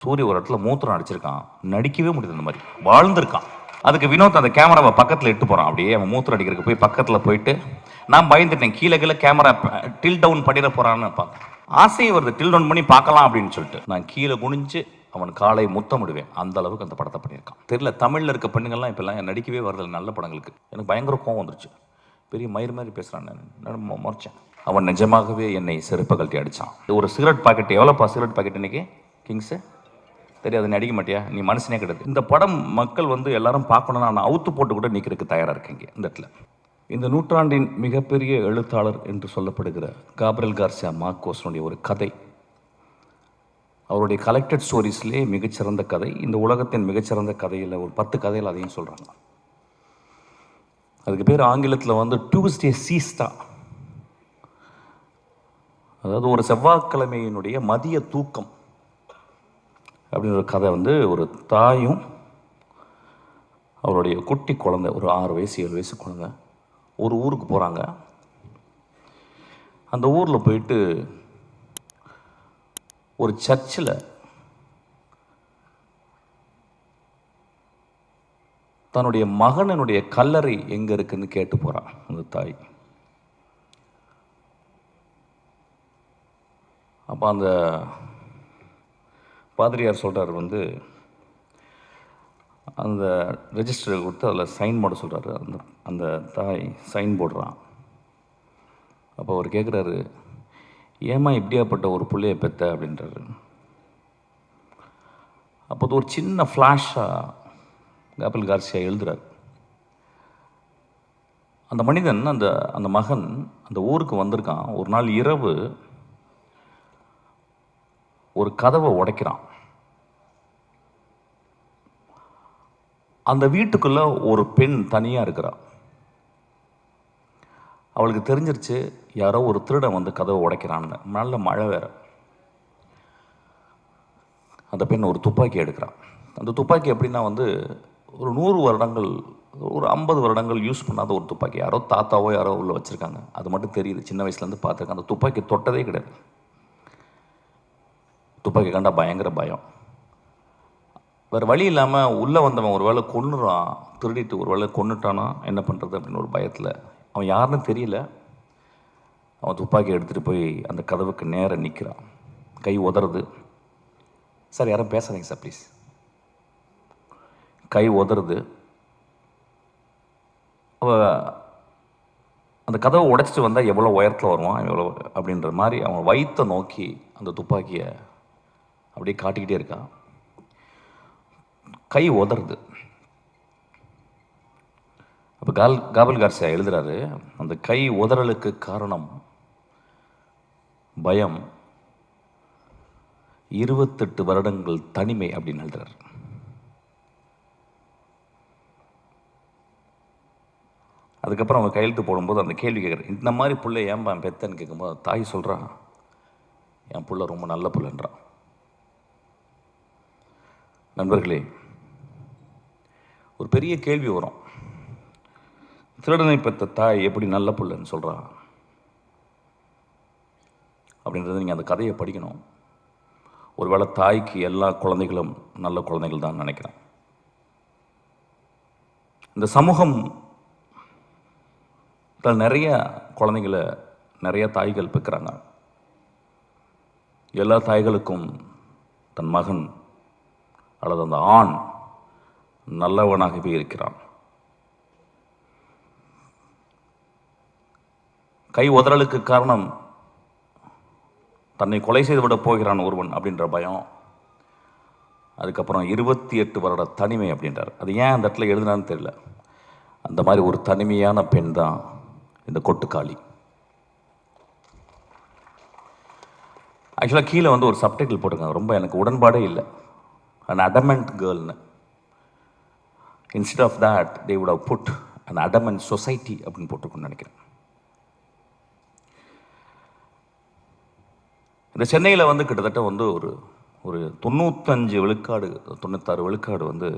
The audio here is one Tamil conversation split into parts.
சூரிய ஒரு இடத்துல மூத்திரம் அடிச்சிருக்கான், நடிக்கவே முடியுது. அந்த மாதிரி வாழ்ந்திருக்கான். அதுக்கு வினோத் அந்த கேமராவை பக்கத்தில் எட்டு போகிறான். அப்படியே அவன் மூத்திரம் அடிக்கிறதுக்கு போய் பக்கத்தில் போயிட்டு நான் பயந்துட்டேன், கீழே கீழே கேமரா டில் டவுன் பண்ணிட போகிறான்னு பார்த்தேன். ஆசையை வருது டில் டவுன் பண்ணி பார்க்கலாம் அப்படின்னு சொல்லிட்டு நான் கீழே குனிஞ்சு அவன் காலை முத்தமிடுவேன். அந்த அளவுக்கு அந்த படத்தை பண்ணியிருக்கான். தெரியல, தமிழில் இருக்க பெண்ணுங்கள்லாம் இப்போல்லாம் நடிக்கவே வரதில்லை நல்ல படங்களுக்கு. எனக்கு பயங்கர கோவம் வந்துருச்சு. பெரிய மயிர் மாதிரி பேசுகிறான். நான் முறைச்சேன். அவன் நிஜமாகவே என்னை செருப்பை கழட்டி அடித்தான். ஒரு சிகரெட் பாக்கெட் எவ்வளோப்பா சிகரெட் பாக்கெட் இன்னைக்கு கிங்ஸு தெரியாது, நீ அடிக்க மாட்டியா, நீ மனுஷனே கிடையாது. இந்த படம் மக்கள் வந்து எல்லாரும் பார்க்கணும்னா நான் அவுத்து போட்டு கூட நிற்கிறதுக்கு தயாராக இருக்கீங்க. இந்த இடத்துல இந்த நூற்றாண்டின் மிகப்பெரிய எழுத்தாளர் என்று சொல்லப்படுகிற காப்ரியல் கார்சியா மார்கோஸனுடைய ஒரு கதை, அவருடைய கலெக்டட் ஸ்டோரிஸ்லேயே மிகச்சிறந்த கதை. இந்த உலகத்தின் மிகச்சிறந்த கதையில் ஒரு 10 கதையில் அதையும் சொல்கிறாங்க. அதுக்கு பேர் ஆங்கிலத்தில் வந்து டியூஸ்டே சீஸ்டா, அதாவது ஒரு செவ்வாய்க்கிழமையினுடைய மதிய தூக்கம் அப்படின்ற ஒரு கதை. வந்து ஒரு தாயும் அவருடைய குட்டி குழந்தை, ஒரு 6 வயசு 7 வயசு குழந்தை ஒரு ஊருக்கு போகிறாங்க. அந்த ஊரில் போயிட்டு ஒரு சர்ச்சில் தன்னுடைய மகனுடைய கல்லறை எங்கே இருக்குன்னு கேட்டு போகிறான் அந்த தாய். அப்போ அந்த பாதிரியார் சொல்கிறார், வந்து அந்த ரெஜிஸ்டரை கொடுத்து அதில் சைன் போட சொல்கிறாரு. அந்த தாய் சைன் போடுறான். அப்போ அவர் கேட்குறாரு, ஏமா இப்படியாப்பட்ட ஒரு பிள்ளையை பெற்ற அப்படின்றாரு. அப்போ ஒரு சின்ன ஃப்ளாஷாக காப்ரியல் கார்சியா எழுதுறார். அந்த மனிதன் அந்த மகன் அந்த ஊருக்கு வந்திருக்கான். ஒரு நாள் இரவு ஒரு கதவை உடைக்கிறான். அந்த வீட்டுக்குள்ள ஒரு பெண் தனியாக இருக்கிறா. அவளுக்கு தெரிஞ்சிருச்சு யாரோ ஒரு திருடன் வந்து கதவை உடைக்கிறான்னு. நல்ல மழை வேற. அந்த பெண் ஒரு துப்பாக்கி எடுக்கிறான். அந்த துப்பாக்கி எப்படின்னா வந்து ஒரு 100 வருடங்கள் ஒரு 50 வருடங்கள் யூஸ் பண்ணாத ஒரு துப்பாக்கி. யாரோ தாத்தாவோ யாரோ உள்ள வச்சுருக்காங்க, அது மட்டும் தெரியுது. சின்ன வயசுலேருந்து பார்த்துருக்கேன். அந்த துப்பாக்கி தொட்டதே கிடையாது. துப்பாக்கி கண்டா பயங்கர பயம். வேறு வழி இல்லாமல் உள்ளே வந்தவன் ஒரு வேளை கொன்னுறான், திருடிட்டு ஒரு வேளை கொன்னுட்டானா என்ன பண்ணுறது அப்படின்னு ஒரு பயத்தில், அவன் யாருன்னு தெரியல, அவன் துப்பாக்கி எடுத்துகிட்டு போய் அந்த கதவுக்கு நேராக நிற்கிறான். கை உதறது. சார் யாரும் பேசாதீங்க சார் ப்ளீஸ். கை உதறது. அந்த கதவை உடைச்சிட்டு வந்தால் எவ்வளோ உயரத்தில் வருவான் எவ்வளோ அப்படின்ற மாதிரி அவன் வயிற்றை நோக்கி அந்த துப்பாக்கியை அப்படியே காட்டிக்கிட்டே இருக்கான். கை உதறது. அப்போ காப்ரியல் கார்சியா எழுதுறாரு, அந்த கை உதறலுக்கு காரணம் பயம், 28 வருடங்கள் தனிமை அப்படின்னு எழுதுறாரு. அதுக்கப்புறம் அவன் கையெழுத்து போடும்போது அந்த கேள்வி கேட்குறேன், இந்த மாதிரி பிள்ளை ஏன்பா பெத்தன்னு கேட்கும்போது தாய் சொல்கிறான், என் பிள்ளை ரொம்ப நல்ல பிள்ளைன்றான். நண்பர்களே, ஒரு பெரிய கேள்வி வரும், திருடனை பெற்ற தாய் எப்படி நல்ல பிள்ளைன்னு சொல்கிறான் அப்படின்றது நீங்கள் அந்த கதையை படிக்கணும். ஒருவேளை தாய்க்கு எல்லா குழந்தைகளும் நல்ல குழந்தைகள் தான் நினைக்கிறேன். இந்த சமூகம் நிறைய குழந்தைங்களை நிறைய தாய்கள் பெற்கிறாங்க. எல்லா தாய்களுக்கும் தன் மகன் அல்லது அந்த ஆண் நல்லவனாகவே இருக்கிறான். கை உதறலுக்கு காரணம் தன்னை கொலை செய்து விட போகிறான் ஒருவன் அப்படின்ற பயம். அதுக்கப்புறம் 28 வருட தனிமை அப்படின்றார். அது ஏன் அந்த இடத்துல எழுதுனான்னு தெரியல. அந்த மாதிரி ஒரு தனிமையான பெண் தான் இந்த கொட்டுக்காளி. ஆக்சுவலாக கீழே வந்து ஒரு சப்டைட்டில் போட்டிருக்காங்க, ரொம்ப எனக்கு உடன்பாடே இல்லை. an adamant girl. Instead of that they would have put an adamant society அப்படின்னு போட்டிருக்குன்னு நினைக்கிறேன். இந்த சென்னையில் வந்து கிட்டத்தட்ட வந்து ஒரு 95 விழுக்காடு 96 விழுக்காடு வந்து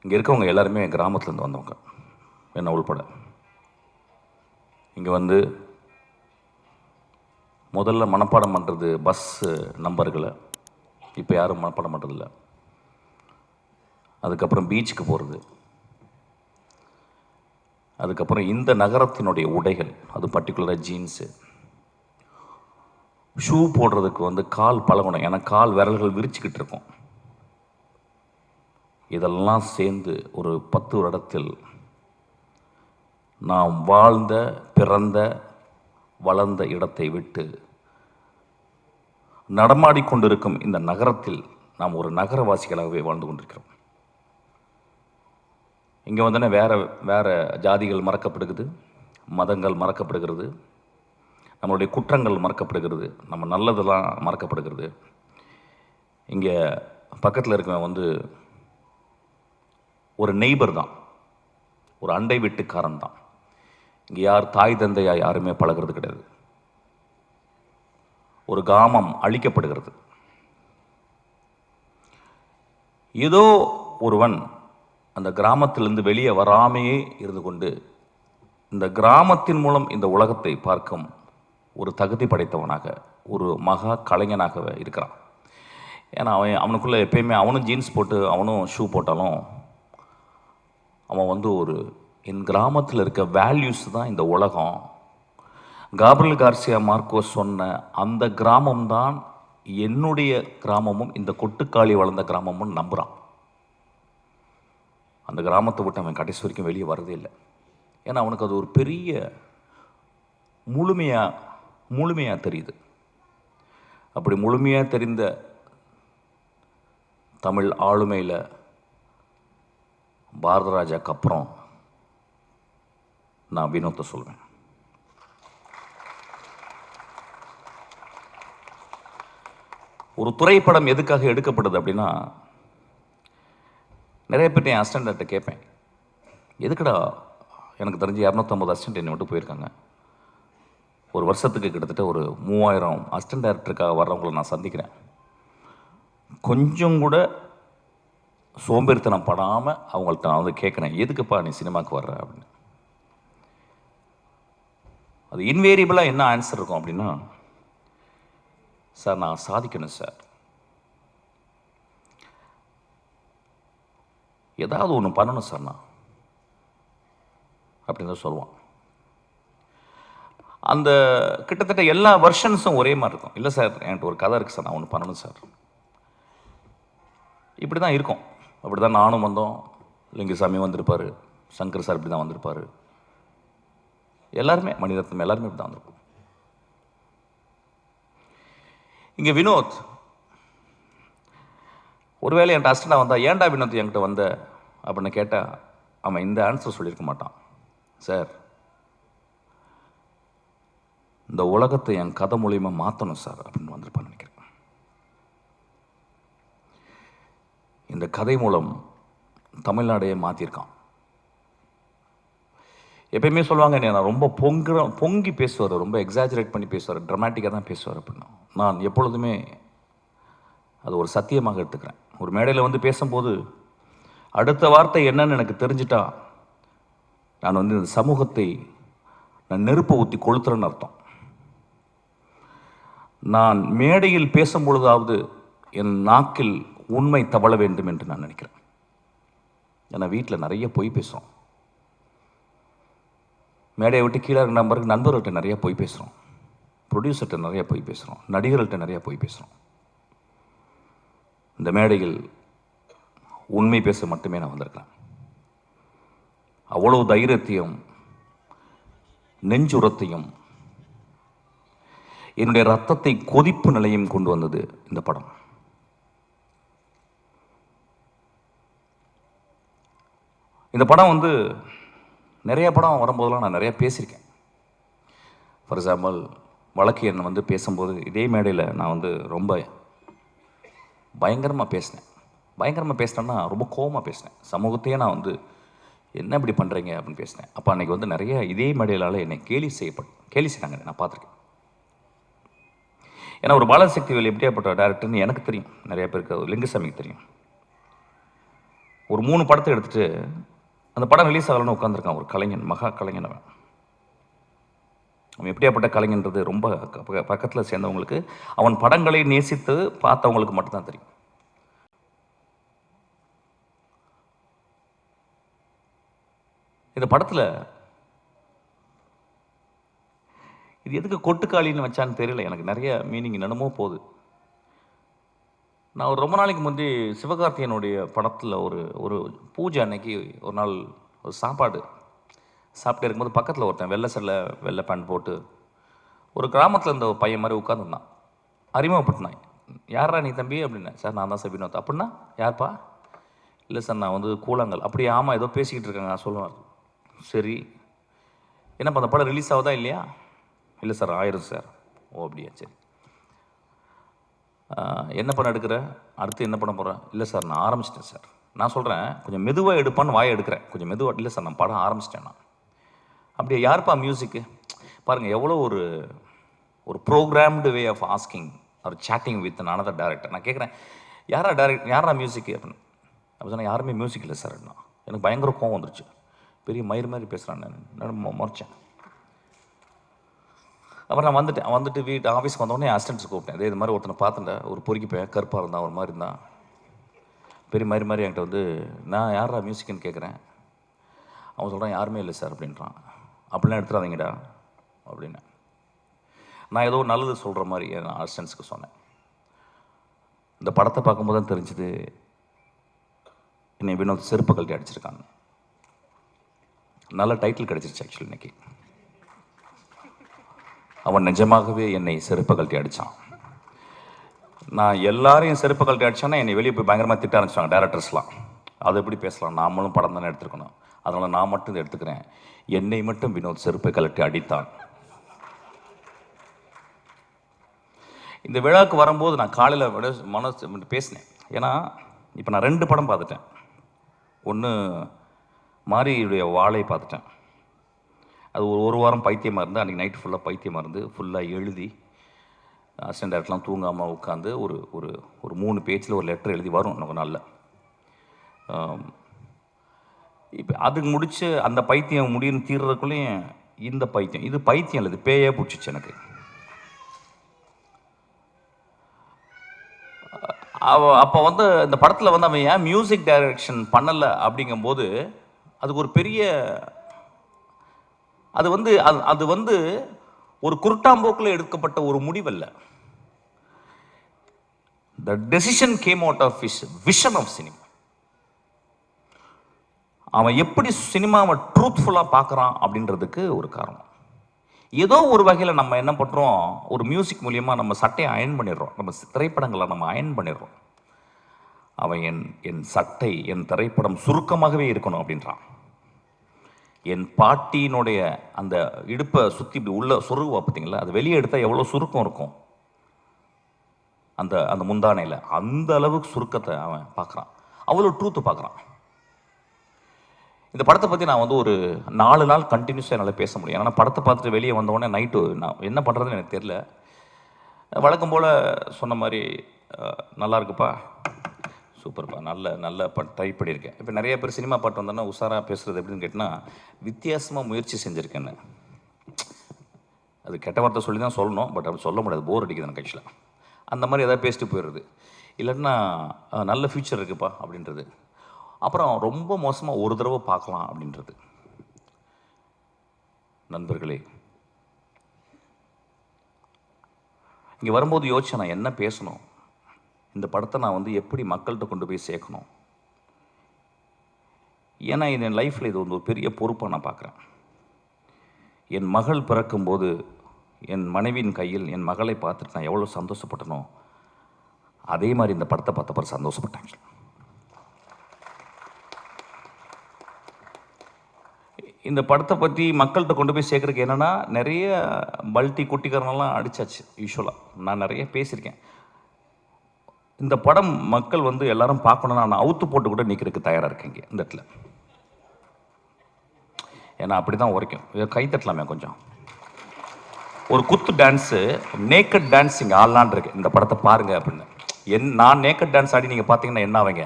இங்கே இருக்கவங்க எல்லாருமே கிராமத்துலேருந்து வந்தவங்க, என்ன உள்பட. இங்கே வந்து முதல்ல மனப்பாடம் பண்ணுறது பஸ்ஸு நம்பர்களை, இப்போ யாரும் மனப்பாடம் பண்ணுறதில்ல. அதுக்கப்புறம் பீச்சுக்கு போகிறது, அதுக்கப்புறம் இந்த நகரத்தினுடைய உடைகள், அது பர்டிகுலராக ஜீன்ஸு, ஷூ போடுறதுக்கு வந்து கால் பழகணும், ஏன்னா கால் விரல்கள் விரிச்சுக்கிட்டு இருக்கும். இதெல்லாம் சேர்ந்து ஒரு 10 வருடத்தில் நாம் வாழ்ந்த, பிறந்த, வளர்ந்த இடத்தை விட்டு நடமாடிக்கொண்டிருக்கும் இந்த நகரத்தில் நாம் ஒரு நகரவாசிகளாகவே வாழ்ந்து கொண்டிருக்கிறோம். இங்கே வந்தோடனே வேறு ஜாதிகள் மறக்கப்படுகிறது, மதங்கள் மறக்கப்படுகிறது, நம்மளுடைய குற்றங்கள் மறக்கப்படுகிறது, நம்ம நல்லதெல்லாம் மறக்கப்படுகிறது. இங்கே பக்கத்தில் இருக்கவன் வந்து ஒரு நெய்பர் தான், ஒரு அண்டை வீட்டுக்காரன் தான். இங்கே யார் தாய் தந்தையா யாருமே பழகிறது கிடையாது. ஒரு கிராமம் அழிக்கப்படுகிறது. ஏதோ ஒருவன் அந்த கிராமத்திலிருந்து வெளியே வராமையே இருந்து கொண்டு இந்த கிராமத்தின் மூலம் இந்த உலகத்தை பார்க்கும் ஒரு தகுதி படைத்தவனாக, ஒரு மகா கலைஞனாகவே இருக்கிறான். ஏன்னா அவனுக்குள்ளே எப்பயுமே அவனும் ஜீன்ஸ் போட்டு அவனும் ஷூ போட்டாலும் அவன் வந்து ஒரு என் கிராமத்தில் இருக்க வேல்யூஸ் தான் இந்த உலகம். காப்ரியல் கார்சியா மார்க்கோஸ் சொன்ன அந்த கிராமம்தான் என்னுடைய கிராமமும் இந்த கொட்டுக்காளி வளர்ந்த கிராமமும் நம்புகிறான். அந்த கிராமத்தை விட்டு அவன் கடைசி வரைக்கும் வெளியே வரதே இல்லை. ஏன்னா அவனுக்கு அது ஒரு பெரிய முழுமையாக தெரியுது. அப்படி முழுமையாக தெரிந்த தமிழ் ஆளுமையில் பாரத ராஜாக்கு அப்புறம் நான் வினோத்தை சொல்வேன். ஒரு திரைப்படம் எதுக்காக எடுக்கப்படுது அப்படின்னா, நிறைய பேர் என் அசிஸ்டண்ட்டை கேட்பேன், எதுக்குடா, எனக்கு தெரிஞ்சு 250 அசிஸ்டண்ட் என்னை விட்டு போயிருக்காங்க. ஒரு வருஷத்துக்கு கிட்டத்தட்ட ஒரு 3000 அசிஸ்டன்ட் டைரக்டருக்காக வர்றவங்களை நான் சந்திக்கிறேன். கொஞ்சம் கூட சோம்பேறித்தனம் படாமல் அவங்கள்ட்ட நான் வந்து கேட்குறேன், எதுக்குப்பா நீ சினிமாவுக்கு வர்ற அப்படின்னு. அது இன்வேரியபிளாக என்ன ஆன்சர் இருக்கும் அப்படின்னா, சார் நான் சாதிக்கணும் சார், ஏதாவது ஒன்று பண்ணணும் சார் நான் அப்படின்னு தான் சொல்லுவான். அந்த கிட்டத்தட்ட எல்லா வெர்ஷன்ஸும் ஒரே மாதிரி இருக்கும். இல்லை சார் என்கிட்ட ஒரு கதை இருக்குது சார், நான் ஒன்று பண்ணணும் சார். இப்படி தான் இருக்கும். அப்படி தான் நானும் வந்தோம், லிங்குசாமி வந்திருப்பார், சங்கர் சார் இப்படி தான் வந்திருப்பார், எல்லாருமே மணிரத்னம் எல்லாருமே இப்படி தான் வந்திருக்கும். இங்கே வினோத் ஒருவேளை என்கிட்ட அசிஸ்டண்டாக வந்தால், ஏன்டா வினோத் என்கிட்ட வந்த அப்படின்னு கேட்டால் அவன் இந்த ஆன்சர் சொல்லியிருக்க மாட்டான். சார் இந்த உலகத்தை என் கதை மூலியமாக மாற்றணும் சார் அப்படின்னு வந்திருப்பான்னு நினைக்கிறேன். இந்த கதை மூலம் தமிழ்நாடையே மாற்றிருக்கான். எப்பயுமே சொல்லுவாங்க, நான் ரொம்ப பொங்கி பேசுவார், ரொம்ப எக்ஸாஜரேட் பண்ணி பேசுவார், ட்ராமாட்டிக்காக தான் பேசுவார் அப்படின்னா. நான் எப்பொழுதுமே அது ஒரு சத்தியமாக எடுத்துக்கிறேன். ஒரு மேடையில் வந்து பேசும்போது அடுத்த வார்த்தை என்னன்னு எனக்கு தெரிஞ்சிட்டா நான் வந்து இந்த சமூகத்தை நான் நெருப்பை ஊற்றி கொளுத்துறேன்னு அர்த்தம். நான் மேடையில் பேசும்பொழுதாவது என் நாக்கில் உண்மை தவழ வேண்டும் என்று நான் நினைக்கிறேன். ஏன்னா வீட்டில் நிறைய பொய் பேசுகிறோம், மேடையை விட்டு கீழே இருக்கிற நம்பருக்கு நண்பர்கள்ட்ட நிறைய பொய் பேசுகிறோம், ப்ரொடியூசர்கிட்ட நிறைய பொய் பேசுகிறோம், நடிகர்கள்ட்ட நிறைய பொய் பேசுகிறோம். இந்த மேடையில் உண்மை பேச மட்டுமே நான் வந்திருக்கிறேன். அவ்வளவு தைரியத்தையும் நெஞ்சுரத்தையும் என்னுடைய ரத்தத்தை கொதிப்பு நிலையும் கொண்டு வந்தது இந்த படம். இந்த படம் வந்து நிறைய படம் வரும்போதெல்லாம் நான் நிறைய பேசியிருக்கேன். ஃபார் எக்ஸாம்பிள் வழக்கு எண் வந்து பேசும்போது இதே மேடையில் நான் வந்து ரொம்ப பயங்கரமாக பேசினேன். பயங்கரமாக பேசினேன்னா ரொம்ப கோவமாக பேசினேன். சமூகத்தையே நான் வந்து என்ன இப்படி பண்ணுறீங்க அப்படின்னு பேசினேன். அப்போ அன்றைக்கி வந்து நிறைய இதே மேடையிலால் என்னை கேலி செய்கிறாங்க, நான் பார்த்துருக்கேன். ஏன்னா ஒரு பாலசக்திவேல் எப்படியாப்பட்ட டேரக்டர்னு எனக்கு தெரியும், நிறைய பேருக்கு லிங்குசாமிக்கு தெரியும். ஒரு 3 படத்தை எடுத்துகிட்டு அந்த படம் ரிலீஸ் ஆகலன்னு உட்காந்துருக்கான் ஒரு கலைஞன், மகா கலைஞன். அவன் அவன் எப்படியாப்பட்ட கலைஞன்றது ரொம்ப பக்கத்தில் சேர்ந்தவங்களுக்கு, அவன் படங்களை நேசித்து பார்த்தவங்களுக்கு மட்டும்தான் தெரியும். இந்த படத்தில் இது எதுக்கு கொட்டுக்காளின்னு வச்சான்னு தெரியல, எனக்கு நிறைய மீனிங் என்னமோ போகுது. நான் ஒரு ரொம்ப நாளைக்கு முந்தி சிவகார்த்தியனுடைய படத்தில் ஒரு பூஜை அன்னைக்கு ஒரு நாள் ஒரு சாப்பாடு சாப்பிட்டு இருக்கும்போது பக்கத்தில் ஒருத்தன் வெள்ளை சட்டை வெள்ளை பேண்ட் போட்டு ஒரு கிராமத்தில் இருந்த ஒரு பையன் மாதிரி உட்காந்துருந்தான். அறிமுகப்பட்டினான். யாரா நீ தம்பி அப்படின்னேன். சார் நான் தான் சார் வினோத். அப்படின்னா யார்ப்பா? இல்லை சார் நான் வந்து கூழாங்கல். அப்படி ஆமாம் ஏதோ பேசிக்கிட்டு இருக்காங்க நான் சொல்லுவார். சரி என்னப்பா அந்த படம் ரிலீஸ் ஆகுதா இல்லையா? இல்லை சார் ஆயிரும் சார். ஓ அப்படியா சரி. என்ன படம் எடுக்கிற? அடுத்து என்ன பண்ண போகிறேன்? இல்லை சார் நான் ஆரம்பிச்சிட்டேன் சார். நான் சொல்கிறேன் கொஞ்சம் மெதுவாக எடுப்பான்னு வாயை எடுக்கிறேன். கொஞ்சம் மெதுவாக. இல்லை சார் நான் படம் ஆரம்பிச்சிட்டேன் நான். அப்படியே யாருப்பா மியூசிக்கு? பாருங்கள் எவ்வளோ ஒரு ப்ரோக்ராம்டு வே ஆஃப் ஆஸ்கிங் ஒரு சேட்டிங் வித் அனதர் டேரக்டர். நான் கேட்குறேன் யாரா மியூசிக்கு அப்படின்னு. அப்போ சொன்னால் யாருமே மியூசிக் இல்லை சார். எனக்கு பயங்கர கோவம் வந்துருச்சு. பெரிய மயிர் மாதிரி பேசுகிறான். நான் முறைச்சேன். அப்புறம் நான் வந்துட்டு வீட்டு ஆஃபீஸ்க்கு வந்தோடனே அசிஸ்டன்ட்ஸ் கூப்பிட்டேன். இதே இது மாதிரி ஒருத்தனை பார்த்துட்டேன். ஒரு பொறுக்கி பையன் கருப்பாக இருந்தான், ஒரு மாதிரி இருந்தான், பெரிய மாதிரி என்கிட்ட வந்து நான் யாரா மியூசிக்னு கேட்குறேன். அவன் சொல்கிறான் யாருமே இல்லை சார் அப்படின்றான். அப்படிலாம் எடுத்துடாதீங்கடா அப்படின்னு நான் ஏதோ நல்லது சொல்கிற மாதிரி என் அசிஸ்டன்ட்ஸுக்கு சொன்னேன். இந்த படத்தை பார்க்கும்போது தான் தெரிஞ்சுது என்னை வினோத் செருப்பு கழட்டி அடிச்சிருக்காங்க. நல்ல டைட்டில் கிடச்சிருச்சு ஆக்சுவலி இன்னைக்கு. அவன் நிஜமாகவே என்னை செருப்பு கழட்டி அடித்தான். நான் எல்லாரையும் செருப்பு கழட்டி அடித்தான்னா என்னை வெளியே போய் பயங்கரமாக திட்ட ஆரம்பிச்சாங்க டேரக்டர்ஸ்லாம். அது எப்படி பேசலாம், நாமளும் படம் தானே எடுத்துருக்கணும், அதனால் நான் மட்டும் இதை எடுத்துக்கிறேன். என்னை மட்டும் வினோத் செருப்பை கழட்டி அடித்தான். இந்த விழாவுக்கு வரும்போது நான் காலையில் மனசு பேசினேன். ஏன்னா இப்போ நான் 2 படம் பார்த்துட்டேன். ஒன்று மாரியுடைய வாழை பார்த்துட்டேன். அது ஒரு வாரம் பைத்தியமாக இருந்து அன்றைக்கி நைட்டு ஃபுல்லாக பைத்தியமாக இருந்து ஃபுல்லாக எழுதி அசிஸ்டன்ட் டேரக்டர்லாம் தூங்காமல் உட்காந்து ஒரு 3 பேஜில் ஒரு லெட்டர் எழுதி வரும் எனக்கு நல்ல. இப்போ அதுக்கு முடித்து அந்த பைத்தியம் முடியும்னு தீர்றதுக்குள்ளேயும் இந்த பைத்தியம், இது பைத்தியம் இல்லை, இது பேயே பிடிச்சிச்சு எனக்கு. அப்போ வந்து இந்த படத்தில் வந்து அவன் ஏன் மியூசிக் டைரக்ஷன் பண்ணலை அப்படிங்கும்போது அதுக்கு ஒரு பெரிய அது வந்து ஒரு குருட்டாம்போக்கில் எடுக்கப்பட்ட ஒரு முடிவல்ல. The decision came out of his vision of cinema. அவன் எப்படி சினிமாவை ட்ரூத்ஃபுல்லாக பார்க்குறான் அப்படின்றதுக்கு ஒரு காரணம். ஏதோ ஒரு வகையில் நம்ம என்ன பண்ணுறோம், ஒரு மியூசிக் மூலியமாக நம்ம சட்டையை அயன் பண்ணிடுறோம், நம்ம திரைப்படங்களை நம்ம அயன் பண்ணிடுறோம். அவன் என் சட்டை என் திரைப்படம் சுருக்கமாகவே இருக்கணும் அப்படின்றான். என் பாட்டியினுடைய அந்த இடுப்பை சுற்றி இப்படி உள்ள சொருகுவா பார்த்தீங்களா, அது வெளியே எடுத்தால் எவ்வளோ சுருக்கம் இருக்கும் அந்த முந்தானையில், அந்த அளவுக்கு சுருக்கத்தை அவன் பார்க்குறான், அவ்வளோ ட்ரூத்து பார்க்குறான். இந்த படத்தை பற்றி நான் வந்து ஒரு 4 நாள் கண்டினியூஸாக என்னால் பேச முடியும். ஏன்னா படத்தை பார்த்துட்டு வெளியே வந்தோடனே நைட்டு நான் என்ன பண்ணுறதுன்னு எனக்கு தெரியல. வழக்கம் போல் சொன்ன மாதிரி நல்லா இருக்குப்பா, சூப்பர்ப்பா, நல்ல ட்ரை பண்ணியிருக்கேன். இப்போ நிறைய பேர் சினிமா பாட்டு வந்தோன்னா உஷாராக பேசுகிறது எப்படின்னு கேட்டால் வித்தியாசமாக முயற்சி செஞ்சுருக்கேன்னு. அது கெட்ட வார்த்தை சொல்லி தான் சொல்லணும், பட் அப்படி சொல்ல முடியாது, போர் அடிக்குது எனக்கு ஆக்சுவலாக. அந்த மாதிரி எதாவது பேசிட்டு போயிடுறது, இல்லைன்னா நல்ல ஃப்யூச்சர் இருக்குப்பா அப்படின்றது, அப்புறம் ரொம்ப மோசமாக ஒரு தடவை பார்க்கலாம் அப்படின்றது. நண்பர்களே, இங்கே வரும்போது யோசிச்சேன் நான் என்ன பேசணும், இந்த படத்தை நான் வந்து எப்படி மக்கள்கிட்ட கொண்டு போய் சேர்க்கணும். ஏன்னா என் லைஃப்பில் இது வந்து ஒரு பெரிய பொறுப்பாக நான் பார்க்குறேன். என் மகள் பிறக்கும்போது என் மனைவியின் கையில் என் மகளை பார்த்துட்டு நான் எவ்வளோ சந்தோஷப்பட்டனோ அதே மாதிரி இந்த படத்தை பார்த்தப்ப சந்தோஷப்பட்டாங்க. இந்த படத்தை பற்றி மக்கள்கிட்ட கொண்டு போய் சேர்க்குறதுக்கு என்னென்னா, நிறைய மல்டி குட்டிக்காரனெல்லாம் அடித்தாச்சு. யூஸ்வலாக நான் நிறைய பேசியிருக்கேன். இந்த படம் மக்கள் வந்து எல்லாரும் பார்க்கணுன்னா நான் அவுத்து போட்டு கூட நிற்கிறதுக்கு தயாராக இருக்கேங்க இந்த இடத்துல. ஏன்னா அப்படி தான் உரைக்கும். கை தட்டலாமே கொஞ்சம். ஒரு குத்து டான்ஸு, நேக்கட் டான்ஸ் இங்கே ஆடலான் இருக்கு, இந்த படத்தை பாருங்கள் அப்படின்னு. நான் நேக்கட் டான்ஸ் ஆடி நீங்கள் பார்த்தீங்கன்னா என்ன ஆவீங்க,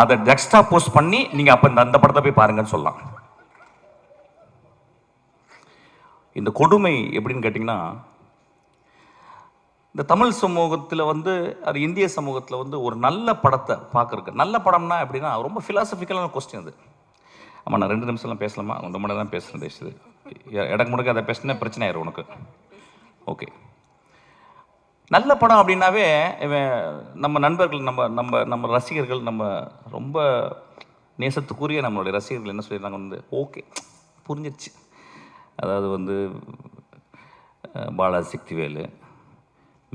அதை எக்ஸ்ட்ரா போஸ்ட் பண்ணி நீங்கள் அப்போ அந்த படத்தை போய் பாருங்கன்னு சொல்லலாம். இந்த கொடுமை எப்படின்னு கேட்டிங்கன்னா, இந்த தமிழ் சமூகத்தில் வந்து அது இந்திய சமூகத்தில் வந்து ஒரு நல்ல படத்தை பார்க்குறக்கு, நல்ல படம்னா எப்படின்னா ரொம்ப ஃபிலாசபிக்கலான கொஸ்டின் அது. ஆமாம், நான் 2 நிமிஷம்லாம் பேசலாமா? 1 மணி தான் பேசுகிறேன். தயவுசெய்து இடக்கு முடக்க அதை பேசினா பிரச்சனை ஆயிரும் உனக்கு. ஓகே, நல்ல படம் அப்படின்னாவே இவன் நம்ம நண்பர்கள், நம்ம நம்ம நம்ம ரசிகர்கள், நம்ம ரொம்ப நேசத்துக்குரிய நம்மளுடைய ரசிகர்கள் என்ன சொல்லிடுறாங்க வந்து, ஓகே புரிஞ்சிருச்சு, அதாவது வந்து பாலாசக்திவேலு,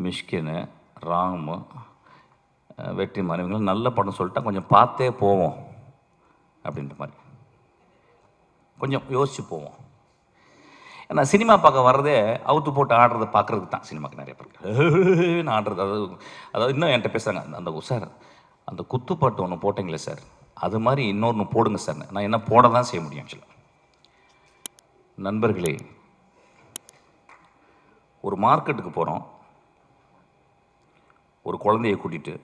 மிஷ்கின், ராமு, வெற்றிமாறன் இவங்களாம் நல்ல படம் சொல்லிட்டா கொஞ்சம் பார்த்தே போவோம் அப்படின்ற மாதிரி கொஞ்சம் யோசிச்சு போவோம். ஏன்னா சினிமா பார்க்க வர்றதே அவுத்து போட்டு ஆடுறதை பார்க்குறதுக்கு தான். சினிமாவுக்கு நிறைய பேருக்கு ஆடுறது, அதாவது இன்னும் என்கிட்ட பேசுகிறாங்க, அந்த சார் அந்த குத்துப்பாட்டு ஒன்று போட்டிங்களே சார், அது மாதிரி இன்னொன்று போடுங்க சார். நான் என்ன போட தான் செய்ய முடியும் ஆக்சுவலாக. நண்பர்களே, ஒரு மார்க்கெட்டுக்கு போகிறோம், ஒரு குழந்தையை கூட்டிகிட்டு,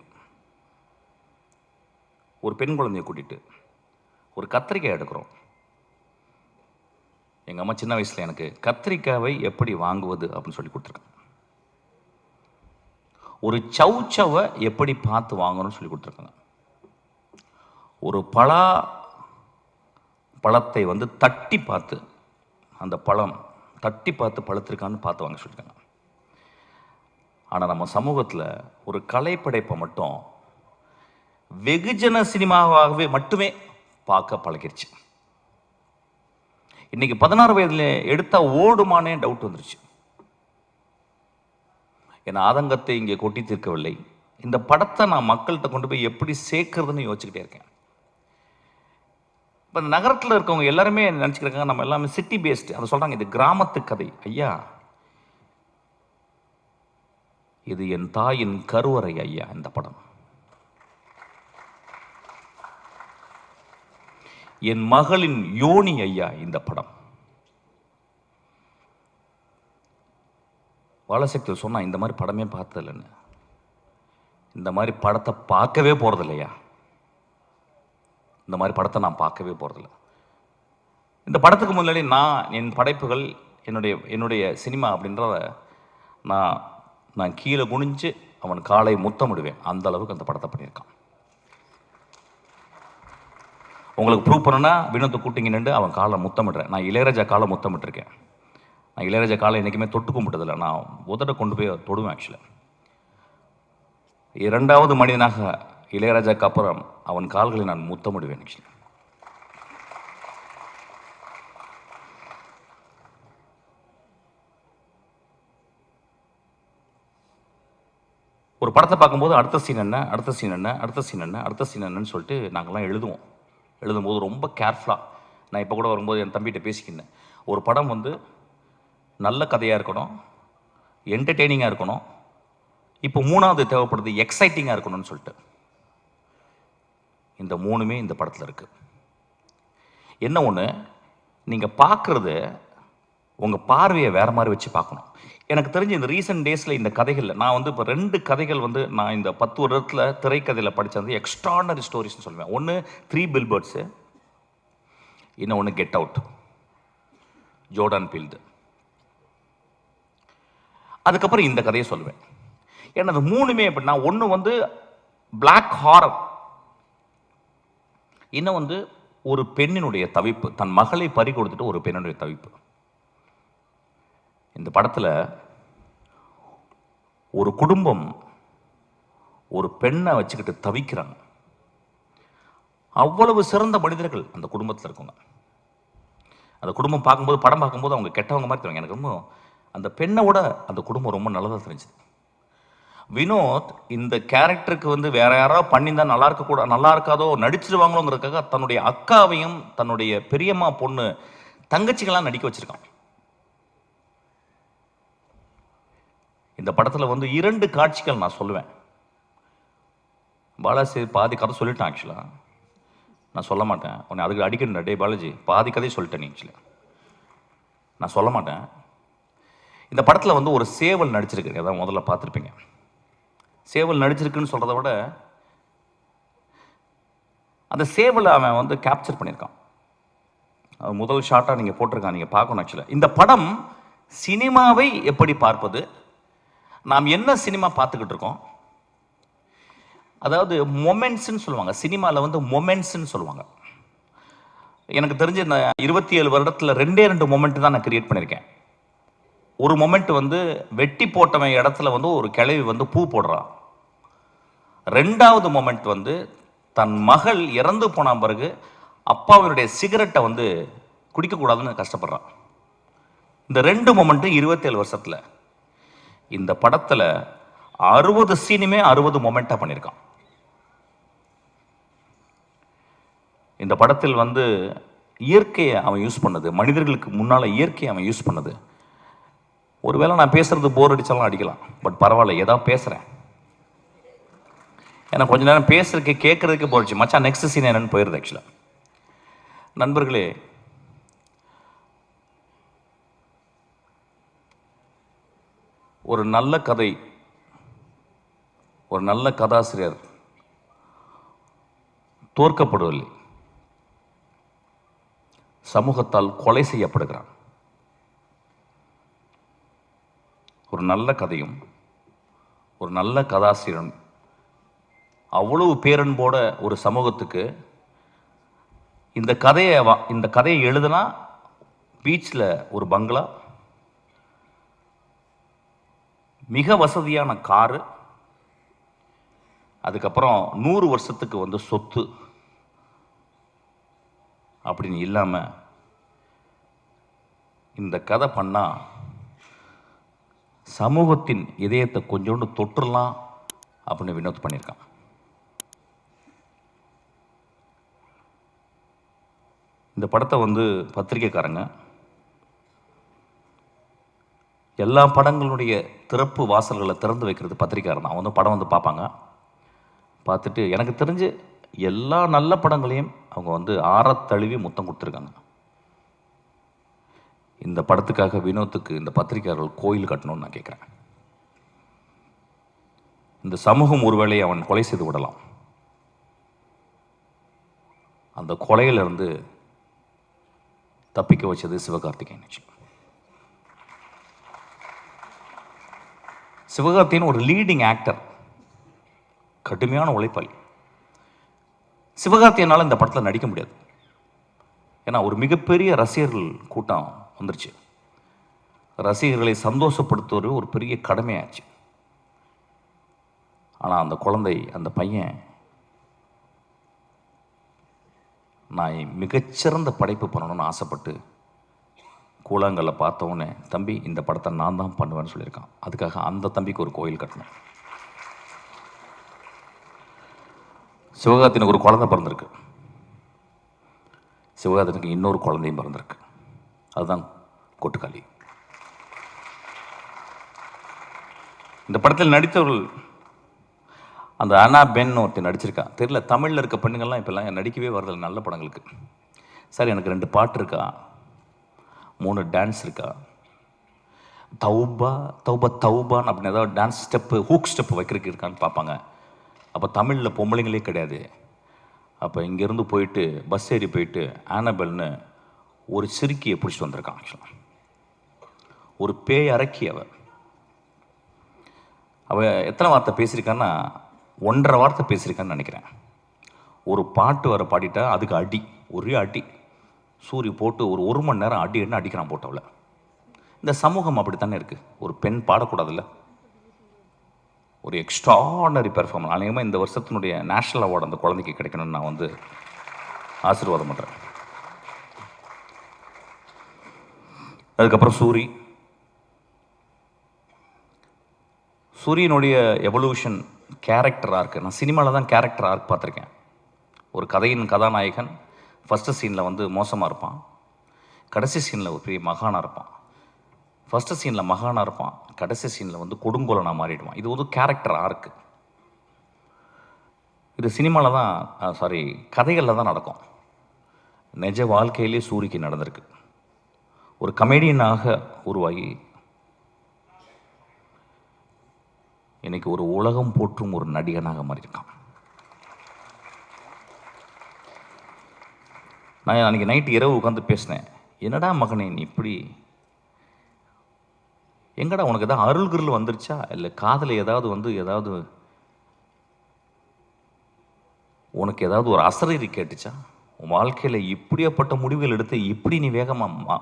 ஒரு பெண் குழந்தையை கூட்டிகிட்டு ஒரு கத்திரிக்காய் எடுக்கிறோம். எங்கள் அம்மா சின்ன வயசில் எனக்கு கத்திரிக்காவை எப்படி வாங்குவது அப்படின்னு சொல்லி கொடுத்துருக்காங்க. ஒரு சவுச்சவை எப்படி பார்த்து வாங்கணும்னு சொல்லி கொடுத்துருக்காங்க. ஒரு பழத்தை வந்து தட்டி பார்த்து, அந்த பழம் தட்டி பார்த்து பழுத்திருக்கான்னு பார்த்து வாங்க சொல்லியிருக்காங்க. ஆனால் நம்ம சமூகத்தில் ஒரு கலைப்படைப்பை மட்டும் வெகுஜன சினிமாவாகவே மட்டுமே பார்க்க பழகிருச்சு. இன்னைக்கு 16 வயதில் எடுத்தா ஓடுமானே டவுட் வந்துருச்சு. என் ஆதங்கத்தை இங்கே கொட்டி தீர்க்கவில்லை. இந்த படத்தை நான் மக்கள்கிட்ட கொண்டு போய் எப்படி சேர்க்கறதுன்னு யோசிச்சுக்கிட்டே இருக்கேன். இப்போ நகரத்தில் இருக்கவங்க எல்லாருமே நினச்சிக்கிறாங்க நம்ம எல்லாமே சிட்டி பேஸ்டு. அதை சொல்கிறாங்க இது கிராமத்து கதை. ஐயா, இது என் தாயின் கருவறை ஐயா. இந்த படம் என் மகளின் யோனி ஐயா. இந்த படம் பாலசக்தி சொன்னா இந்த மாதிரி படமே பார்த்ததில்லைன்னு. இந்த மாதிரி படத்தை பார்க்கவே போறதில்லையா? இந்த மாதிரி படத்தை நான் பார்க்கவே போறதில்லை. இந்த படத்துக்கு முன்னாடி நான் என் படைப்புகள், என்னுடைய சினிமா அப்படின்றத நான் கீழே குனிஞ்சு அவன் காலை முத்தமிடுவேன். அந்த அளவுக்கு அந்த படத்தை பண்ணியிருக்கான். உங்களுக்கு ப்ரூவ் பண்ணனா வினோத்தை கூட்டிங்க நின்று அவன் காலை முத்தமிடுறேன். நான் இளையராஜா காலை முத்தமிட்டிருக்கேன். நான் இளையராஜா காலை என்றைக்குமே தொட்டு கும்பிட்டதில்லை. நான் உதட கொண்டு போய் தொடுவேன். ஆக்சுவலாக 2வது மனிதனாக இளையராஜாக்கு அப்புறம் அவன் கால்களை நான் முத்தமிடுவேன். ஆக்சுவலி ஒரு படத்தை பார்க்கும்போது அடுத்த சீன் என்ன, அடுத்த சீன் என்ன, அடுத்த சீன் என்ன, அடுத்த சீன் என்னன்னு சொல்லிட்டு நாங்கள்லாம் எழுதும்போது ரொம்ப கேர்ஃபுல்லாக. நான் இப்போ கூட வரும்போது என் தம்பிகிட்ட பேசிக்கினேன். ஒரு படம் வந்து நல்ல கதையாக இருக்கணும், என்டர்டெய்னிங்காக இருக்கணும், இப்போ 3வது தேவைப்படுது எக்ஸைட்டிங்காக இருக்கணும்னு சொல்லிட்டு. இந்த 3மே இந்த படத்தில் இருக்குது. என்ன ஒன்று, நீங்கள் பார்க்குறது உங்கள் பார்வையை வேறு மாதிரி வச்சு பார்க்கணும். எனக்கு தெரிஞ்சு இந்த ரீசெண்ட் டேஸில் இந்த கதைகளில் நான் வந்து இப்போ 2 கதைகள் வந்து நான் இந்த 10 வருடத்தில் திரைக்கதையில் படித்தது எக்ஸ்ட்ரானரி ஸ்டோரிஸ்ன்னு சொல்லுவேன். ஒன்று 3 பில்பர்ட்ஸு, இன்னொன்று கெட் அவுட், ஜோர்டான் பீல்டு. அதுக்கப்புறம் இந்த கதையை சொல்லுவேன். ஏன்னா அது 3மே எப்படின்னா, ஒன்று வந்து பிளாக் ஹாரர், இன்னும் வந்து ஒரு பெண்ணினுடைய தவிப்பு, தன் மகளை பறி கொடுத்துட்டு ஒரு பெண்ணினுடைய தவிப்பு. இந்த படத்தில் ஒரு குடும்பம் ஒரு பெண்ணை வச்சுக்கிட்டு தவிக்கிறாங்க. அவ்வளவு சிறந்த மனிதர்கள் அந்த குடும்பத்தில் இருக்கவங்க. அந்த குடும்பம் பார்க்கும்போது, படம் பார்க்கும்போது அவங்க கெட்டவங்க மாதிரி தெரியும். எனக்கு ரொம்ப அந்த பெண்ணோட அந்த குடும்பம் ரொம்ப நல்லதாக தெரிஞ்சுது. வினோத் இந்த கேரக்டருக்கு வந்து வேற யாராவது பண்ணியிருந்தா நல்லா இருக்காதோ, நடிச்சிருவாங்களோங்கிறதுக்காக தன்னுடைய அக்காவையும் தன்னுடைய பெரியம்மா பொண்ணு தங்கச்சிகளாம் நடிக்க வச்சிருக்கான். இந்த படத்தில் வந்து 2 காட்சிகள் நான் சொல்லுவேன். பாலாஜி பாதி கதை சொல்லிட்டேன். ஆக்சுவலாக நான் சொல்ல மாட்டேன். உன்னை அதுக்கு அடிக்கணும். டே பாலாஜி, பாதி கதையை சொல்லிட்டேன். நீ ஆக்சுவலாக நான் சொல்ல மாட்டேன். இந்த படத்தில் வந்து ஒரு சேவல் நடிச்சிருக்கு. அதான் முதல்ல பார்த்துருப்பீங்க. சேவல் நடிச்சிருக்குன்னு சொல்கிறத விட அந்த சேவலை அவன் வந்து கேப்சர் பண்ணியிருக்கான். முதல் ஷாட்டாக நீங்கள் போட்டிருக்கான், நீங்கள் பார்க்கணும். ஆக்சுவலாக இந்த படம் சினிமாவை எப்படி பார்ப்பது, நாம் என்ன சினிமா பார்த்துக்கிட்டு இருக்கோம். அதாவது மொமெண்ட்ஸ்ன்னு சொல்லுவாங்க, சினிமாவில் வந்து மொமெண்ட்ஸ்ன்னு சொல்லுவாங்க. எனக்கு தெரிஞ்ச இந்த 27 வருடத்தில் 2 மொமெண்ட் தான் நான் கிரியேட் பண்ணியிருக்கேன். ஒரு மொமெண்ட் வந்து வெட்டி போட்டவன் இடத்துல வந்து ஒரு கிழவி வந்து பூ போடுறான். 2வது மொமெண்ட் வந்து தன் மகள் இறந்து போன பிறகு அப்பாவினுடைய சிகரெட்டை வந்து குடிக்கக்கூடாதுன்னு கஷ்டப்படுறான். இந்த 2 மொமெண்ட்டு 27 வருஷத்தில். இந்த படத்தில் 60 சீனுமே 60 மொமெண்ட்டாக பண்ணியிருக்கான். இந்த படத்தில் வந்து இயற்கையை அவன் யூஸ் பண்ணது, மனிதர்களுக்கு முன்னால் இயற்கையை அவன் யூஸ் பண்ணது. ஒருவேளை நான் பேசுறது போர் அடித்தாலும் அடிக்கலாம், பட் பரவாயில்ல, ஏதாவது பேசுகிறேன். ஏன்னா கொஞ்ச நேரம் பேசுறதுக்கு கேட்கறதுக்கு போயிடுச்சு. மச்சான் நெக்ஸ்ட் சீன் என்னன்னு போயிடுது. ஆக்சுவலாக நண்பர்களே, ஒரு நல்ல கதை, ஒரு நல்ல கதாசிரியர் தோற்கப்படுவதில்லை, சமூகத்தால் கொலை செய்யப்படுகிறான். ஒரு நல்ல கதையும் ஒரு நல்ல கதாசிரியரும் அவ்வளவு பேரன்போட ஒரு சமூகத்துக்கு இந்த கதையை எழுதுனா பீச்சில் ஒரு பங்களா, மிக வசதியான காரு, அதுக்கப்புறம் 100 வருஷத்துக்கு வந்து சொத்து அப்படின்னு இல்லாமல் இந்த கதை பண்ணால் சமூகத்தின் இதயத்தை கொஞ்சோண்டு தொற்றுலாம் அப்படின்னு வினோத் பண்ணியிருக்கான். இந்த படத்தை வந்து பத்திரிக்கைக்காரங்க எல்லா படங்களுடைய திறப்பு வாசல்களை திறந்து வைக்கிறது பத்திரிக்கையாளர் தான். அவங்க வந்து படம் வந்து பார்ப்பாங்க. பார்த்துட்டு எனக்கு தெரிஞ்சு எல்லா நல்ல படங்களையும் அவங்க வந்து ஆறத்தழுவி முத்தம் கொடுத்துருக்காங்க. இந்த படத்துக்காக வினோத்துக்கு இந்த பத்திரிகையாளர்கள் கோயில் கட்டணும்னு நான் கேட்குறேன். இந்த சமூகம் ஒருவேளை அவன் கொலை செய்து விடலாம். அந்த கொலையிலிருந்து தப்பிக்க வச்சது சிவகார்த்திகேயன். சிவகார்த்திகேயன் ஒரு லீடிங் ஆக்டர், கடுமையான உழைப்பாளி. சிவகார்த்திகேயனால் இந்த படத்தில் நடிக்க முடியாது. ஏன்னா ஒரு மிகப்பெரிய ரசிகர்கள் கூட்டம் வந்துருச்சு. ரசிகர்களை சந்தோஷப்படுத்துவது ஒரு பெரிய கடமையாச்சு. ஆனால் அந்த குழந்தை, அந்த பையன், நான் மிகச்சிறந்த படைப்பு பண்ணணும்னு ஆசைப்பட்டு கூழாங்கல்ல பார்த்தவொன்னே, தம்பி இந்த படத்தை நான் தான் பண்ணுவேன்னு சொல்லியிருக்கான். அதுக்காக அந்த தம்பிக்கு ஒரு கோயில் கட்டணும். சிவகார்த்திகேயனுக்கு ஒரு குழந்தை பிறந்திருக்கு. சிவகார்த்திகேயனுக்கு இன்னொரு குழந்தையும் பிறந்திருக்கு. அதுதான் கொட்டுக்காளி. இந்த படத்தில் நடித்தவர்கள், அந்த அனா பென் ஒருத்தர் நடிச்சிருக்கா. தெரியல, தமிழில் இருக்க பெண்ணுங்கள்லாம் இப்போல்லாம் நடிக்கவே வரதில்லை நல்ல படங்களுக்கு. சார் எனக்கு 2 பாட்டு இருக்கா, 3 டான்ஸ் இருக்கா, தௌபா தௌபா தௌபான்னு அப்படின்னு ஏதாவது டான்ஸ் ஸ்டெப்பு, ஹூக் ஸ்டெப்பு வைக்கிறதுக்கு இருக்கான்னு பார்ப்பாங்க. அப்போ தமிழில் பொம்பளைங்களே கிடையாது. அப்போ இங்கேருந்து போயிட்டு பஸ் ஏறி போயிட்டு ஆனபெல்னு ஒரு சிறுக்கியை பிடிச்சிட்டு வந்திருக்கான். ஆக்சுவலாக ஒரு பேய் அரக்கி. அவள் எத்தனை வார்த்தை பேசியிருக்கான்னா 1.5 வார்த்தை பேசியிருக்கான்னு நினைக்கிறேன். ஒரு பாட்டு வர பாடிட்டா அதுக்கு அடி, ஒரே அடி சூரி போட்டு ஒரு மணி நேரம் அடி என்ன அடிக்கிறான் போட்டவளை. இந்த சமூகம் அப்படி தானே இருக்குது. ஒரு பெண் பாடக்கூடாதுல்ல. ஒரு எக்ஸ்ட்ராடனரி பெர்ஃபார்மன்ஸ். அநேகமாக இந்த வருஷத்தினுடைய நேஷ்னல் அவார்டு அந்த குழந்தைக்கு கிடைக்கணும்னு நான் வந்து ஆசீர்வாதம் பண்ணுறேன். அதுக்கப்புறம் சூரியனுடைய எவல்யூஷன், கேரக்டர் ஆர்க்கு. நான் சினிமாவில் தான் கேரக்டர் ஆர்க் பார்த்துருக்கேன். ஒரு கதையின் கதாநாயகன் ஃபஸ்ட்டு சீனில் வந்து மோசமாக இருப்பான், கடைசி சீனில் ஒரு பெரிய மகானாக இருப்பான். ஃபஸ்ட்டு சீனில் மகானாக இருப்பான், கடைசி சீனில் வந்து கொடுங்கோலனாக மாறிடுவான். இது ஒரு கேரக்டர் ஆர்க்கு. இது சினிமாவில் தான், கதைகளில் தான் நடக்கும். நிஜ வாழ்க்கையிலே சூரிக்கு நடந்திருக்கு. ஒரு கமெடியனாக உருவாகி இன்னைக்கு ஒரு உலகம் போற்றும் ஒரு நடிகனாக மாறியிருக்கான். நான் அன்றைக்கி நைட்டு இரவு உட்காந்து பேசினேன். என்னடா மகனே நீ இப்படி எங்கடா உனக்கு ஏதாவது அருள் கிருள் வந்துருச்சா, இல்லை காதில் ஏதாவது உனக்கு ஏதாவது ஒரு அசரீரி கேட்டுச்சா, உன் வாழ்க்கையில் இப்படியாப்பட்ட முடிவுகள் எடுத்து இப்படி நீ வேகமாக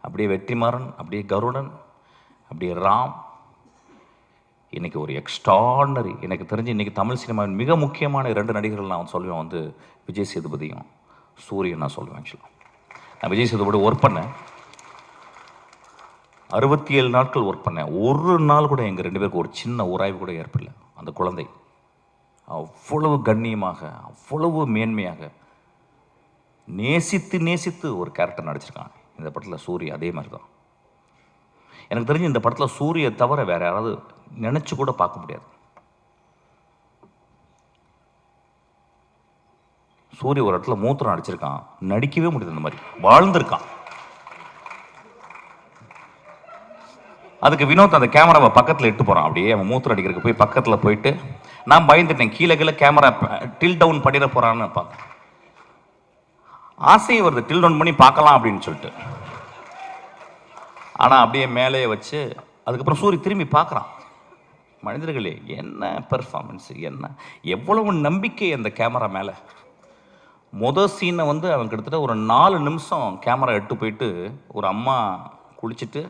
அப்படியே வெற்றிமாறன், அப்படியே கருடன், அப்படியே ராம், இன்றைக்கி ஒரு எக்ஸ்ட்ராடனரி. எனக்கு தெரிஞ்சு இன்றைக்கி தமிழ் சினிமாவின் மிக முக்கியமான 2 நடிகர்கள் நான் சொல்லுவேன், வந்து விஜய் சேதுபதியும் சூரியன் நான் சொல்லுவேன். ஆக்சுவலாக நான் விஜய் சேதுபதி ஒர்க் பண்ணேன், 67 நாட்கள் ஒர்க் பண்ணேன். ஒரு நாள் கூட எங்கள் 2 பேருக்கு ஒரு சின்ன உராய்வு கூட ஏற்படல. அந்த குழந்தை அவ்வளவு கண்ணியமாக, அவ்வளவு மேன்மையாக நேசித்து ஒரு கேரக்டர் நடிச்சிருக்காங்க இந்த படத்தில். சூரிய அதே மாதிரி தான். எனக்கு தெரிஞ்சு இந்த படத்தில் சூரிய தவிர வேற யாராவது நினச்சி கூட பார்க்க முடியாது. சூரிய ஒரு இடத்துல மூத்திரம் அடிச்சிருக்கான், நடிக்கவே முடியாது, இந்த மாதிரி வாழ்ந்திருக்கான். அதுக்கு வினோத் அந்த கேமராவை பக்கத்தில் இட்டு போகிறான், அப்படியே அவன் மூத்திரம் அடிக்கிறதுக்கு போய் பக்கத்தில் போயிட்டு நான் பயந்துட்டேன், கீழே கேமரா டில் டவுன் பண்ணிட போகிறான்னு பார்த்தேன். ஆசையை வருது டில் டவுன் பண்ணி பார்க்கலாம் அப்படின்னு சொல்லிட்டு. ஆனால் அப்படியே மேலே வச்சு அதுக்கப்புறம் சூரிய திரும்பி பார்க்குறான். மனிதர்களே, என்ன பெர்ஃபார்மன்ஸு, என்ன எவ்வளவு நம்பிக்கை அந்த கேமரா மேலே. மொதல் சீனை வந்து அவன் கிட்டத்தட்ட ஒரு 4 நிமிஷம் கேமரா எட்டு போயிட்டு ஒரு அம்மா குளிச்சுட்டு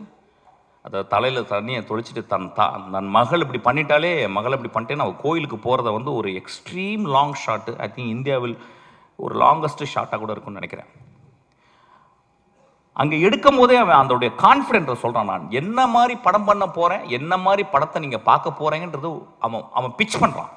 அதை தலையில் தண்ணியை தொளிச்சிட்டு தன் மகள் இப்படி பண்ணிட்டாலே, மகள் இப்படி பண்ணிட்டேன்னு அவள் கோயிலுக்கு போகிறத வந்து ஒரு extreme long shot. I think இந்தியாவில் ஒரு லாங்கஸ்ட் ஷாட்டாக கூட இருக்குன்னு நினைக்கிறேன். அங்கே எடுக்கும் போதே அவன் அதோடைய கான்ஃபிடென்ட்டை சொல்கிறான், நான் என்ன மாதிரி படம் பண்ண போகிறேன், என்ன மாதிரி படத்தை நீங்கள் பார்க்க போகிறீங்கன்றது அவன் பிச் பண்ணுறான்.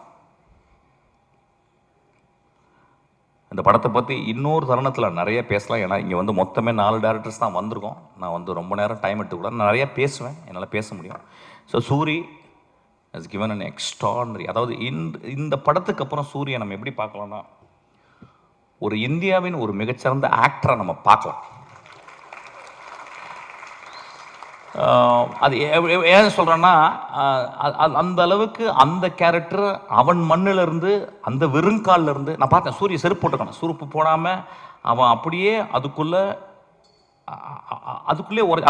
இந்த படத்தை பற்றி இன்னொரு தருணத்தில் நிறைய பேசலாம். ஏன்னா இங்கே வந்து மொத்தமே 4 டேரக்டர்ஸ் தான் வந்திருக்கோம். நான் வந்து ரொம்ப நேரம் டைம் எடுத்துக்கூடாது, நிறையா பேசுவேன், என்னால் பேச முடியும். So Soori has given an extraordinary. அதாவது இந்த படத்துக்கு அப்புறம் சூரியை நம்ம எப்படி பார்க்கலாம்னா, ஒரு இந்தியாவின் ஒரு மிகச்சிறந்த ஆக்டரை நம்ம பார்க்கலாம். அது ஏன் சொல்கிறேன்னா, அந்த அளவுக்கு அந்த கேரக்டர் அவன் மண்ணிலிருந்து, அந்த வெறுங்காலிருந்து நான் பார்த்தேன். சூரிய செருப்பு போட்டுக்கான, செருப்பு போடாமல் அவன் அப்படியே அதுக்குள்ளே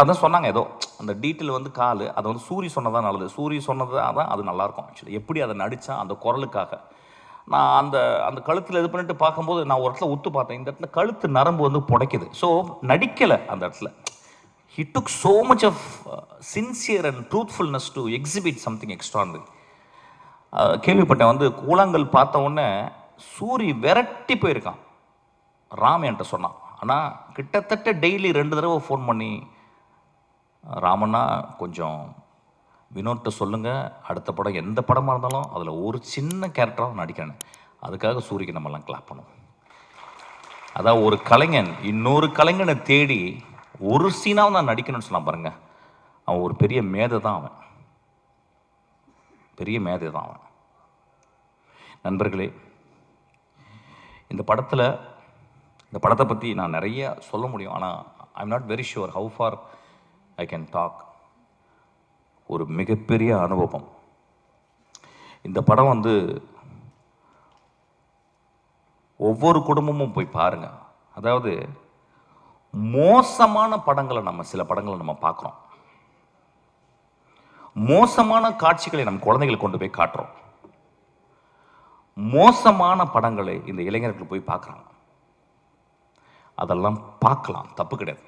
அதான் சொன்னாங்க, ஏதோ அந்த டீட்டெயில் வந்து கால், அதை வந்து சூரிய சொன்னதான் நல்லது, சூரிய சொன்னதான் தான் அது நல்லாயிருக்கும். ஆக்சுவலி எப்படி அதை நடித்தான் அந்த குரலுக்காக. நான் அந்த கழுத்தில் இது பண்ணிட்டு பார்க்கும்போது நான் ஒரு இடத்துல உத்து பார்த்தேன், இந்த இடத்துல கழுத்து நரம்பு வந்து புடைக்குது. ஸோ நடிக்கலை அந்த இடத்துல. He took so much of sincere and truthfulness to exhibit something extraordinary. கேள்விப்பட்டேன் வந்து கூழாங்கல் பார்த்த உடனே சூரி விரட்டி போயிருக்கான். ராம் என்கிட்ட சொன்னான். ஆனால் கிட்டத்தட்ட டெய்லி 2 தடவை ஃபோன் பண்ணி, ராமண்ணா கொஞ்சம் வினோட்ட சொல்லுங்கள், அடுத்த படம் எந்த படமாக இருந்தாலும் அதில் ஒரு சின்ன கேரக்டராக நடிக்கிறேன், அதுக்காக சூரிக்கு நம்மலாம் கிளாப் பண்ணுவோம். அதான் ஒரு கலைஞன் இன்னொரு கலைஞனை தேடி ஒரு சீனாவும் நான் நடிக்கணும்னு சொன்னான் பாருங்க. அவன் ஒரு பெரிய மேதை தான், அவன் பெரிய மேதை தான் அவன். நண்பர்களே, இந்த படத்தை பற்றி நான் நிறைய சொல்ல முடியும். ஆனால் I am not very sure how far I can talk. ஒரு மிகப்பெரிய அனுபவம். இந்த படம் வந்து ஒவ்வொரு குடும்பமும் போய் பாருங்க. அதாவது மோசமான படங்களை சில படங்களை நம்ம பார்க்குறோம், மோசமான காட்சிகளை நம்ம குழந்தைகளுக்கு கொண்டு போய் காட்டுறோம், மோசமான படங்களை இந்த இளைஞர்கள் போய் பார்க்குறாங்க. அதெல்லாம் பார்க்கலாம், தப்பு கிடையாது.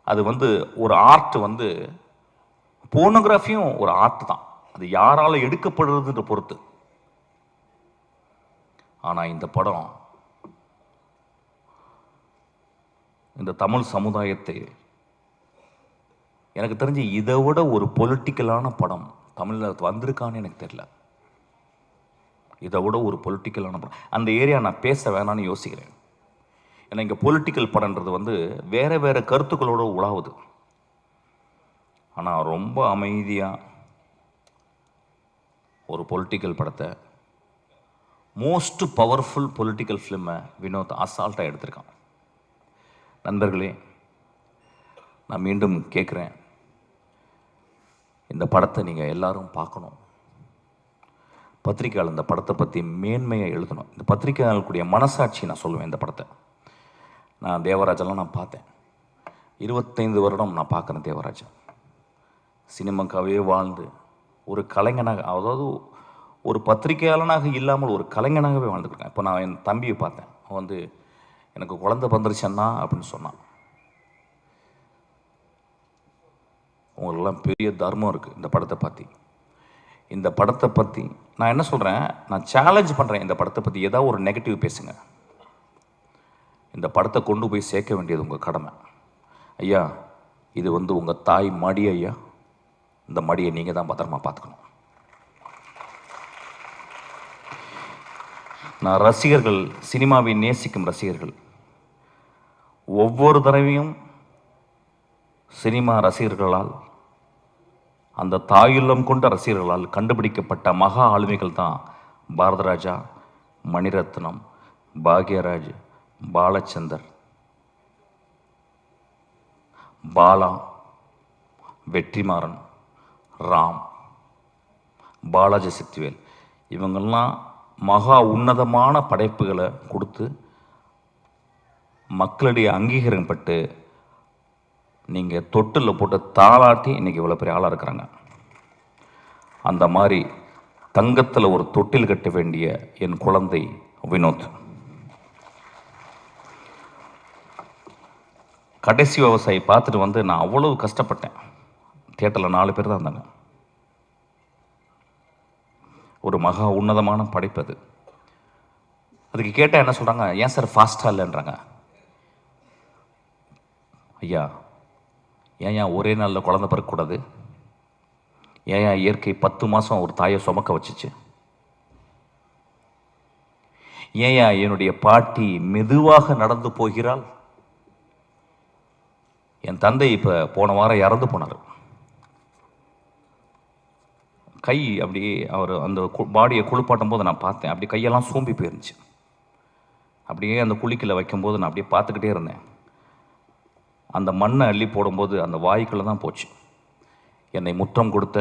அது வந்து ஒரு ஆர்ட், வந்து போர்னோகிராஃபியும் ஒரு ஆர்ட் தான். அது யாரால எடுக்கப்படுறதுன்ற பொறுத்து. ஆனால் இந்த படம் இந்த தமிழ் சமுதாயத்தை, எனக்கு தெரிஞ்சு இதை விட ஒரு பொலிட்டிக்கலான படம் தமிழில் வந்திருக்கான்னு எனக்கு தெரியல. இதை விட ஒரு பொலிட்டிக்கலான படம், அந்த ஏரியா நான் பேச வேணான்னு யோசிக்கிறேன். ஏன்னா இங்கே பொலிட்டிக்கல் படம்ன்றது வந்து வேறு வேறு கருத்துக்களோடு உலாவுது. ஆனால் ரொம்ப அமைதியாக ஒரு பொலிட்டிக்கல் படத்தை, மோஸ்ட் பவர்ஃபுல் பொலிட்டிக்கல் ஃபிலிமை வினோத் அசால்ட்டாக எடுத்திருக்கான். நண்பர்களே, நான் மீண்டும் கேட்குறேன், இந்த படத்தை நீங்கள் எல்லாரும் பார்க்கணும். பத்திரிக்கையாளர் இந்த படத்தை பற்றி மேன்மையை எழுதணும். இந்த பத்திரிக்கையாளர்களுடைய மனசாட்சி நான் சொல்லுவேன். இந்த படத்தை நான் தேவராஜெல்லாம் நான் பார்த்தேன், 25 வருடம் நான் பார்க்குறேன் தேவராஜா. சினிமாக்காகவே வாழ்ந்து ஒரு கலைஞனாக, அதாவது ஒரு பத்திரிகையாளனாக இல்லாமல் ஒரு கலைஞனாகவே வாழ்ந்துருக்கேன். இப்போ நான் என் தம்பியை பார்த்தேன். அவன் வந்து எனக்கு குழந்தை பிறந்துருச்சன்னா அப்படின்னு சொன்னான். உங்களுக்கெல்லாம் பெரிய தர்மம் இருக்குது இந்த படத்தை பற்றி. இந்த படத்தை பற்றி நான் என்ன சொல்கிறேன், நான் சேலஞ்ச் பண்ணுறேன். இந்த படத்தை பற்றி ஏதாவது ஒரு நெகட்டிவ் பேசுங்க. இந்த படத்தை கொண்டு போய் சேர்க்க வேண்டியது உங்கள் கடமை. ஐயா, இது வந்து உங்கள் தாய் மடி ஐயா. இந்த மடியை நீங்கள் தான் பத்திரமா பார்த்துக்கணும். நான் ரசிகர்கள், சினிமாவை நேசிக்கும் ரசிகர்கள், ஒவ்வொரு தடவையும் சினிமா ரசிகர்களால், அந்த தாயுள்ளம் கொண்ட ரசிகர்களால் கண்டுபிடிக்கப்பட்ட மகா ஆளுமைகள் தான் பாரதராஜா, மணிரத்னம், பாக்யராஜ், பாலச்சந்தர், பாலா, வெற்றிமாறன், ராம், பாலாஜி சக்திவேல். இவங்கெல்லாம் மகா உன்னதமான படைப்புகளை கொடுத்து மக்களுடைய அங்கீகாரம் பட்டு நீங்கள் தொட்டில் போட்டு தாளாட்டி இன்றைக்கி இவ்வளோ பெரிய ஆளாக இருக்கிறாங்க. அந்த மாதிரி தங்கத்தில் ஒரு தொட்டில் கட்ட வேண்டிய என் குழந்தை வினோத். கடைசி விவசாயி பார்த்துட்டு வந்து நான் அவ்வளவு கஷ்டப்பட்டேன். தியேட்டரில் 4 பேர் தான் இருந்தாங்க. ஒரு மகா உன்னதமான படைப்பு அது. அதுக்கு கேட்டால் என்ன சொல்கிறாங்க, ஏன் சார் ஃபாஸ்ட்டாக இல்லைன்றாங்க. ஐயா, ஏன் ஒரே நாளில் குழந்தை பிறக்கக்கூடாது? ஏன் இயற்கை 10 மாதம் ஒரு தாயை சுமக்க வச்சுச்சு? ஏன் என்னுடைய பாட்டி மெதுவாக நடந்து போகிறாள்? என் தந்தை இப்போ போன வாரம் இறந்து போனார். கை அப்படியே அவர் அந்த பாடியை குளிப்பாட்டும் போது நான் பார்த்தேன். அப்படி கையெல்லாம் சோம்பி போயிருந்துச்சு. அப்படியே அந்த குளிக்கில் வைக்கும்போது நான் அப்படியே பார்த்துக்கிட்டே இருந்தேன். அந்த மண்ணை அள்ளி போடும்போது அந்த வாய்க்குள்ளே தான் போச்சு. என்னை முற்றம் கொடுத்த,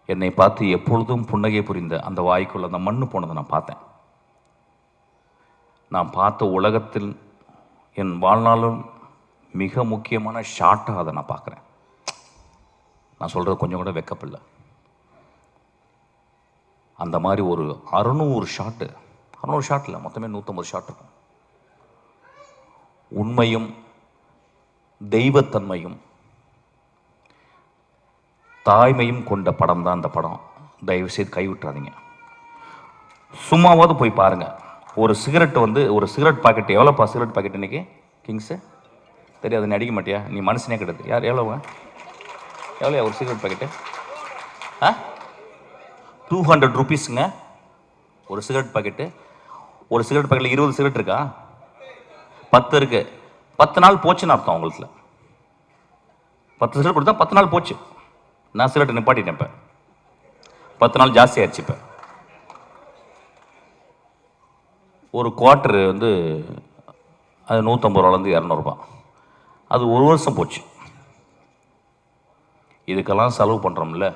என்னை பார்த்து எப்பொழுதும் புன்னகை புரிந்த அந்த வாய்க்குள்ள அந்த மண்ணு போனதை நான் பார்த்தேன். நான் பார்த்த உலகத்தில் என் வாழ்நாளும் மிக முக்கியமான ஷாட்டாக அதை நான் பார்க்குறேன். நான் சொல்கிறது கொஞ்சம் கூட வெக்கப்படல. அந்த மாதிரி ஒரு 600 ஷாட்டில் மொத்தமே 150 ஷாட் இருக்கும். உண்மையும் தெய்வத்தன்மையும் தாய்மையும் கொண்ட படம் தான் அந்த படம். தயவு செய்து கைவிட்டுறாதீங்க. சும்மாவது போய் பாருங்கள். ஒரு சிகரெட் வந்து, ஒரு சிகரெட் பாக்கெட் எவ்வளோப்பா? சிகரெட் பாக்கெட் இன்னைக்கு கிங்ஸு தெரியாது, நீ அடிக்க மாட்டியா? நீ மனுஷனே கிடையாது. யார் எவ்வளோவா? எவ்வளோ ஒரு சிகரெட் பாக்கெட்டு? 200 ருபீஸுங்க ஒரு சிகரெட் பாக்கெட்டு. ஒரு சிகரெட் பாக்கெட்டில் 20 சிகரெட் இருக்கா? 10 இருக்கு. 10 நாள் போச்சுன்னு அர்த்தம் உங்களுக்கு. 10 சிகரெட் கொடுத்தா 10 நாள் போச்சு. நான் சிகரெட் நிப்பாட்டிட்டேன். இப்போ 10 நாள் ஜாஸ்தி ஆயிடுச்சு. இப்போ ஒரு குவார்ட்டரு வந்து அது 150 ரூபாலேருந்து 200 ரூபா. அது ஒரு வருஷம் போச்சு. இதுக்கெல்லாம் செலவு பண்ணுறோம்ல.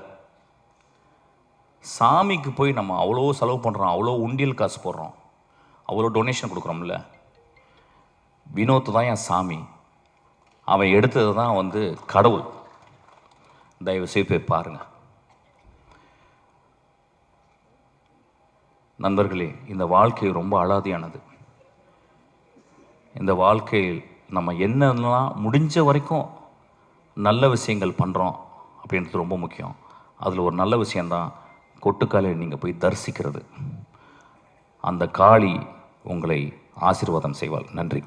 சாமிக்கு போய் நம்ம அவ்வளோ செலவு பண்ணுறோம், அவ்வளோ உண்டியல் காசு போடுறோம், அவ்வளோ டொனேஷன் கொடுக்குறோம்ல. வினோத் தான் என் சாமி. அவன் எடுத்தது தான் வந்து கடவுள். தயவு செய்து போய் பாருங்கள். நண்பர்களே, இந்த வாழ்க்கை ரொம்ப அலாதியானது. இந்த வாழ்க்கையில் நம்ம என்னென்னலாம் முடிஞ்ச வரைக்கும் நல்ல விஷயங்கள் பண்ணுறோம் அப்படின்றது ரொம்ப முக்கியம். அதில் ஒரு நல்ல விஷயந்தான் கொட்டுக்காலை நீங்கள் போய் தரிசிக்கிறது. அந்த காளி உங்களை ஆசீர்வாதம் செய்வாள். நன்றி.